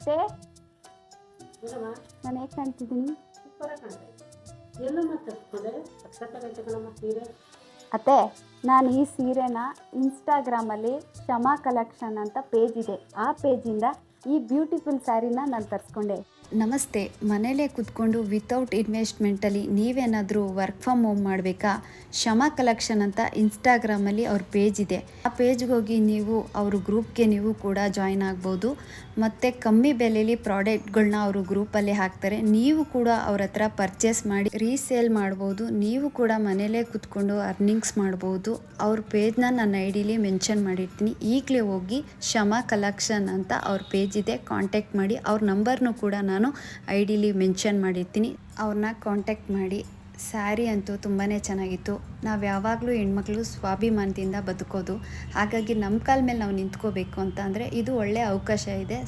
ಅತ್ತೆ, ನಾನು ಹೇಗೆ ಕಾಣ್ತಿದ್ದೀನಿ ಅತ್ತೆ? ನಾನು ಈ ಸೀರೆನ ಇನ್ಸ್ಟಾಗ್ರಾಮಲ್ಲಿ ಶಮಾ ಕಲೆಕ್ಷನ್ ಅಂತ ಪೇಜ್ ಇದೆ, ಆ ಪೇಜಿಂದ ಈ ಬ್ಯೂಟಿಫುಲ್ ಸ್ಯಾರಿನ ನಾನು ತರಿಸ್ಕೊಂಡೆ. ನಮಸ್ತೆ. ಮನೇಲೇ ಕೂತ್ಕೊಂಡು ವಿತೌಟ್ ಇನ್ವೆಸ್ಟ್ಮೆಂಟಲ್ಲಿ ನೀವೇನಾದರೂ ವರ್ಕ್ ಫ್ರಮ್ ಹೋಮ್ ಮಾಡಬೇಕಾ? ಶಮಾ ಕಲೆಕ್ಷನ್ ಅಂತ ಇನ್ಸ್ಟಾಗ್ರಾಮಲ್ಲಿ ಅವ್ರ ಪೇಜ್ ಇದೆ. ಆ ಪೇಜ್ಗೆ ಹೋಗಿ ನೀವು ಅವ್ರ ಗ್ರೂಪ್ಗೆ ನೀವು ಕೂಡ ಜಾಯ್ನ್ ಆಗ್ಬೋದು. ಮತ್ತು ಕಮ್ಮಿ ಬೆಲೆಯಲ್ಲಿ ಪ್ರಾಡಕ್ಟ್ಗಳನ್ನ ಅವರು ಗ್ರೂಪಲ್ಲಿ ಹಾಕ್ತಾರೆ. ನೀವು ಕೂಡ ಅವ್ರ ಹತ್ರ ಪರ್ಚೇಸ್ ಮಾಡಿ ರೀಸೇಲ್ ಮಾಡ್ಬೋದು. ನೀವು ಕೂಡ ಮನೇಲೇ ಕೂತ್ಕೊಂಡು ಅರ್ನಿಂಗ್ಸ್ ಮಾಡ್ಬೋದು. ಅವ್ರ ಪೇಜ್ನ ನನ್ನ ಐಡಿಲಿ ಮೆನ್ಷನ್ ಮಾಡಿರ್ತೀನಿ. ಈಗಲೇ ಹೋಗಿ ಶಮಾ ಕಲೆಕ್ಷನ್ ಅಂತ ಅವ್ರ ಪೇಜ್ ಇದೆ, ಕಾಂಟ್ಯಾಕ್ಟ್ ಮಾಡಿ. ಅವ್ರ ನಂಬರ್ನು ಕೂಡ ನಾನು ಐಡಿಲಿ ಮೆನ್ಷನ್ ಮಾಡಿರ್ತೀನಿ, ಅವ್ರನ್ನ ಕಾಂಟ್ಯಾಕ್ಟ್ ಮಾಡಿ. ಸ್ಯಾರಿ ಅಂತೂ ತುಂಬಾ ಚೆನ್ನಾಗಿತ್ತು. ನಾವು ಯಾವಾಗಲೂ ಹೆಣ್ಮಕ್ಳು ಸ್ವಾಭಿಮಾನದಿಂದ ಬದುಕೋದು, ಹಾಗಾಗಿ ನಮ್ಮ ಕಾಲ ಮೇಲೆ ನಾವು ನಿಂತ್ಕೋಬೇಕು ಅಂತ ಅಂದರೆ ಇದು ಒಳ್ಳೆಯ ಅವಕಾಶ ಇದೆ.